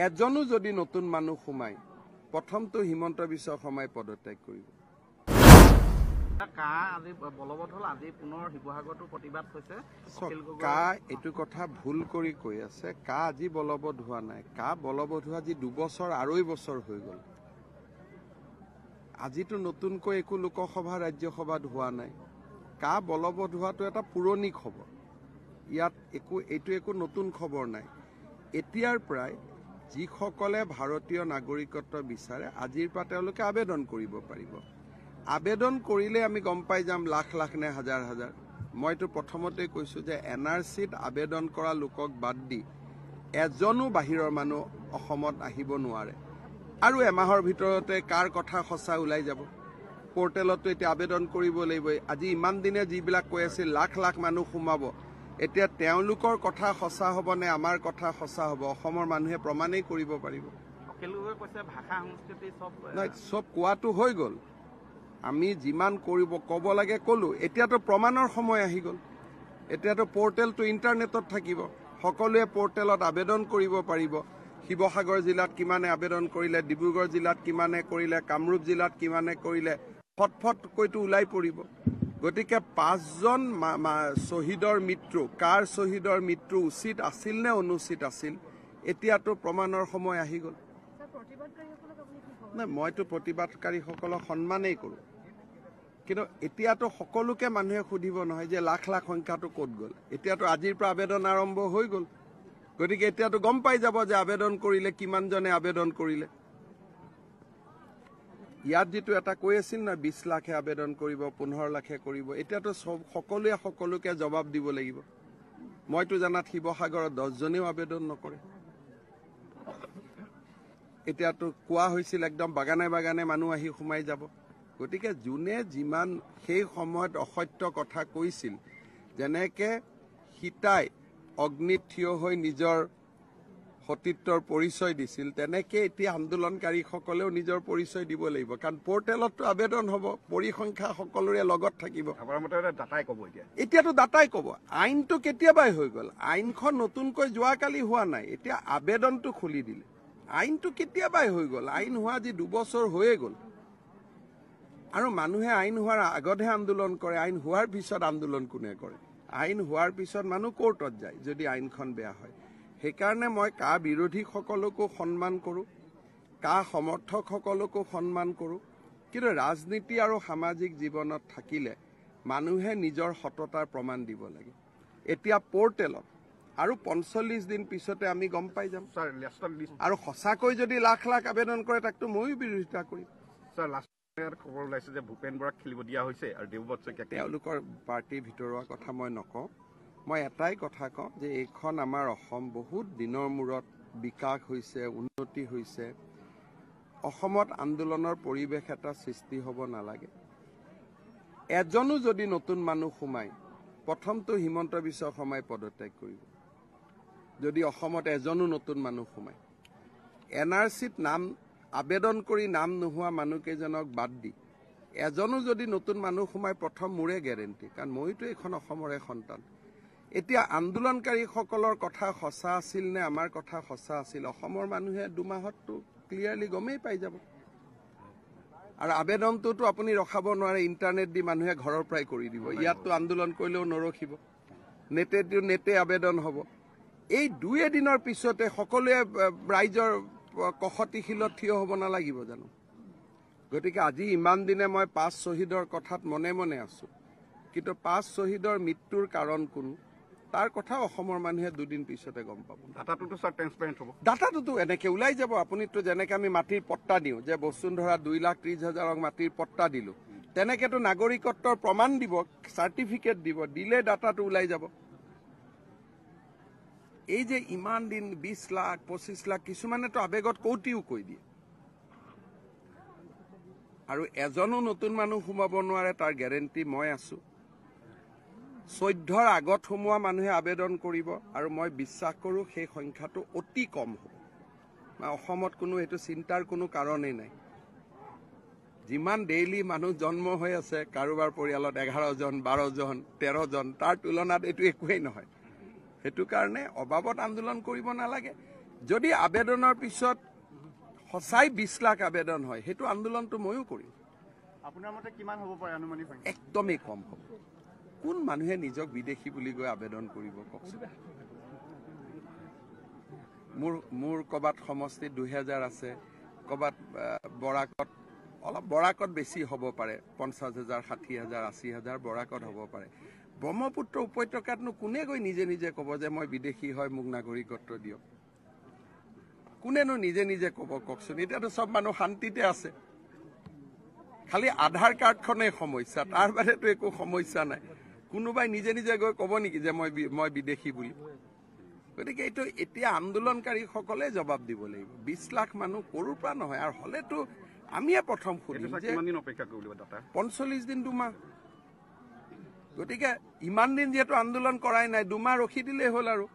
এজনো যদি নতুন মানুহ সোমায় প্ৰথমটো হিমন্ত বিশ্ব শৰ্মাই পদত্যাগ কৰিব। এইটো কথা ভুল কৰি কৈ আছে। কা আজি বলবৎ হোৱা নাই, কা বলবৎ হোৱা আজি 2 বছৰ 2.5 বছৰ হৈ গ'ল। আজিতো নতুনকৈ একো লোকসভা ৰাজ্যসভাত হোৱা নাই। কা বলবৎ হোৱাটো এটা পুৰণি খবৰ। ইয়াত এইটো একো নতুন খবৰ নাই। এতিয়াৰ পৰাই যিসকলে ভাৰতীয় নাগৰিকত্ব বিচাৰে আজিৰ পৰা তেওঁলোকে আবেদন কৰিব পাৰিব। আবেদন কৰিলে আমি গম পাই যাম লাখ লাখ নে হাজাৰ হাজাৰ। মইতো প্ৰথমতে কৈছোঁ যে NRCত আবেদন কৰা লোকক বাদ দি এজনো বাহিৰৰ মানুহ অসমত আহিব নোৱাৰে। আৰু এমাহৰ ভিতৰতে কাৰ কথা সঁচা ওলাই যাব। পৰ্টেলতো এতিয়া আবেদন কৰিব লাগিব। আজি ইমান দিনে যিবিলাক কৈ আছিল লাখ লাখ মানুহ সোমাব, এতিয়া তেওঁলোকৰ কথা সঁচা হ'ব নে আমাৰ কথা সঁচা হ'ব অসমৰ মানুহে প্ৰমাণেই কৰিব পাৰিব। চব কোৱাটো হৈ গ'ল। আমি যিমান ক'ব লাগে ক'লো। এতিয়াতো প্ৰমাণৰ সময় আহি গ'ল। এতিয়াতো পৰ্টেলটো ইণ্টাৰনেটত থাকিব। সকলোৱে পৰ্টেলত আবেদন কৰিব পাৰিব। শিৱসাগৰ জিলাত কিমানে আবেদন কৰিলে, ডিব্ৰুগড় জিলাত কিমানে কৰিলে, কামৰূপ জিলাত কিমানে কৰিলে, ফটফটকৈতো ওলাই পৰিব। গতিকে 5জন শ্বহীদৰ মৃত্যু, কাৰ শ্বহীদৰ মৃত্যু উচিত আছিল নে অনুচিত আছিল, এতিয়াতো প্ৰমাণৰ সময় আহি গ'ল। নাই, মইতো প্ৰতিবাদকাৰীসকলক সন্মানেই কৰোঁ। কিন্তু এতিয়াতো সকলোকে মানুহে সুধিব নহয় যে লাখ লাখ সংখ্যাটো ক'ত গ'ল। এতিয়াতো আজিৰ পৰা আবেদন আৰম্ভ হৈ গ'ল। গতিকে এতিয়াতো গম পাই যাব যে আবেদন কৰিলে কিমানজনে আবেদন কৰিলে। ইয়াত যিটো এটা কৈ আছিল না 20 লাখে আবেদন কৰিব, 15 লাখে কৰিব, এতিয়াতো সকলোৱে সকলোকে জবাব দিব লাগিব। মইতো জানাত শিৱসাগৰত 10জনেও আবেদন নকৰে। এতিয়াতো কোৱা হৈছিল একদম বাগানে বাগানে মানুহ আহি সোমাই যাব। গতিকে যোনে যিমান সেই সময়ত অসত্য কথা কৈছিল, যেনেকে সীতাই অগ্নিত থিয় হৈ নিজৰ সতীত্বৰ পৰিচয় দিছিল, তেনেকে এতিয়া আন্দোলনকাৰীসকলেও নিজৰ পৰিচয় দিব লাগিব। কাৰণ পৰ্টেলততো আবেদন হ'ব, পৰিসংখ্যা সকলোৰে লগত থাকিব। এতিয়াতো দাতাই ক'ব। আইনটো কেতিয়াবাই হৈ গ'ল। আইনখন নতুনকৈ যোৱাকালি হোৱা নাই। এতিয়া আবেদনটো খুলি দিলে। আইনটো কেতিয়াবাই হৈ গ'ল। আইন হোৱা আজি 2 বছৰ হৈয়ে গ'ল। আৰু মানুহে আইন হোৱাৰ আগতহে আন্দোলন কৰে। আইন হোৱাৰ পিছত আন্দোলন কোনে কৰে? আইন হোৱাৰ পিছত মানুহ কোৰ্টত যায় যদি আইনখন বেয়া হয়। সেইকাৰণে মই কা বিৰোধীসকলকো সন্মান কৰোঁ, কা সমৰ্থকসকলকো সন্মান কৰোঁ। কিন্তু ৰাজনীতি আৰু সামাজিক জীৱনত থাকিলে মানুহে নিজৰ সততাৰ প্ৰমাণ দিব লাগে। এতিয়া পৰ্টেলত আৰু 45 দিন পিছতে আমি গম পাই যাম। আৰু সঁচাকৈ যদি লাখ লাখ আবেদন কৰে তাকতো ময়ো বিৰোধিতা কৰিম। খবৰ ওলাইছে যে ভূপেন বৰাক খেলিব দিয়া হৈছে আৰু দেৱব্ৰত শইকীয়াক। তেওঁলোকৰ পাৰ্টিৰ ভিতৰুৱা কথা মই নকওঁ। মই এটাই কথা কওঁ যে এইখন আমাৰ অসম বহুত দিনৰ মূৰত বিকাশ হৈছে, উন্নতি হৈছে। অসমত আন্দোলনৰ পৰিৱেশ এটা সৃষ্টি হ'ব নালাগে। এজনো যদি নতুন মানুহ সোমায় প্ৰথমটো হিমন্ত বিশ্ব শৰ্মাই পদত্যাগ কৰিব। যদি অসমত এজনো নতুন মানুহ সোমায়, NRCত নাম আবেদন কৰি নাম নোহোৱা মানুহকেইজনক বাদ দি এজনো যদি নতুন মানুহ সোমায় প্ৰথম মোৰে গেৰেণ্টি। কাৰণ মইতো এইখন অসমৰে সন্তান। এতিয়া আন্দোলনকাৰীসকলৰ কথা সঁচা আছিল নে আমাৰ কথা সঁচা আছিল অসমৰ মানুহে 2 মাহততো ক্লিয়াৰলি গমেই পাই যাব। আৰু আবেদনটোতো আপুনি ৰখাব নোৱাৰে। ইণ্টাৰনেট দি মানুহে ঘৰৰ পৰাই কৰি দিব। ইয়াততো আন্দোলন কৰিলেও নৰখিব। নেটে আবেদন হ'ব। এই 2 এদিনৰ পিছতে সকলোৱে ৰাইজৰ কষতিশীলত থিয় হ'ব নালাগিব জানো? গতিকে আজি ইমান দিনে মই 5 শ্বহীদৰ কথাত মনে মনে আছোঁ। কিন্তু 5 শ্বহীদৰ মৃত্যুৰ কাৰণ কোন তাৰ কথা অসমৰ মানুহে 2 দিন পিছতে গম পাব। ডাটাটোতো স্যাৰ ট্ৰেন্সপাৰেন্ট হ'ব। ডাটাটোতো এনেকে ওলাই যাব। আপুনিতো যেনেকে আমি মাটিৰ পট্টা দিওঁ যে বসুন্ধৰা 2,30,000ক মাটিৰ পট্টা দিলোঁ, তেনেকেতো নাগৰিকত্বৰ প্ৰমাণ দিব, চাৰ্টিফিকেট দিব, দিলে ডাটাটো ওলাই যাব। এই যে ইমান দিন 20 লাখ 25 লাখ কিছুমানেতো আবেগত কৌটিও কৈ দিয়ে। আৰু এজনো নতুন মানুহ সোমাব নোৱাৰে তাৰ গেৰেণ্টি মই আছোঁ। 14ৰ আগত সোমোৱা মানুহে আবেদন কৰিব আৰু মই বিশ্বাস কৰোঁ সেই সংখ্যাটো অতি কম হ'ব। অসমত কোনো এইটো চিন্তাৰ কোনো কাৰণেই নাই। যিমান ডেইলি মানুহ জন্ম হৈ আছে কাৰোবাৰ পৰিয়ালত 11জন 12জন 13জন তাৰ তুলনাত এইটো একোৱেই নহয়। সেইটো কাৰণে অবাবত আন্দোলন কৰিব নালাগে। যদি আবেদনৰ পিছত সঁচাই 20 লাখ আবেদন হয় সেইটো আন্দোলনটো ময়ো কৰিম। আপোনাৰ মতে কিমান হ'ব পাৰে আনুমানিক সংখ্যা? একদমেই কম হ'ব। কোন মানুহে নিজক বিদেশী বুলি গৈ আবেদন কৰিব কওকচোন? মোৰ ক'ৰবাত সমষ্টিত 2000 আছে, ক'ৰবাত বৰাকত অলপ বৰাকত বেছি হ'ব পাৰে, 50,000, 60,000, 80,000 বৰাকত হ'ব পাৰে। ব্ৰহ্মপুত্ৰ উপত্যকাতনো কোনে গৈ নিজে নিজে ক'ব যে মই বিদেশী হয় মোক নাগৰিকত্ব দিয়ক? কোনেনো নিজে নিজে ক'ব কওকচোন? এতিয়াতো চব মানুহ শান্তিতে আছে, খালি আধাৰ কাৰ্ডখনেই সমস্যা, তাৰ বাদেতো একো সমস্যা নাই। কোনোবাই নিজে নিজে গৈ ক'ব নেকি যে মই বিদেশী বুলি? গতিকে এইটো এতিয়া আন্দোলনকাৰীসকলে জবাব দিব লাগিব। 20 লাখ মানুহ ক'ৰ পৰা নহয়, আৰু হ'লেতো আমিয়ে প্ৰথম সুধিম যে 45 দিন 2 মাহ। গতিকে ইমান দিন যিহেতু আন্দোলন কৰাই নাই, 2 মাহ ৰখি দিলেই হ'ল আৰু।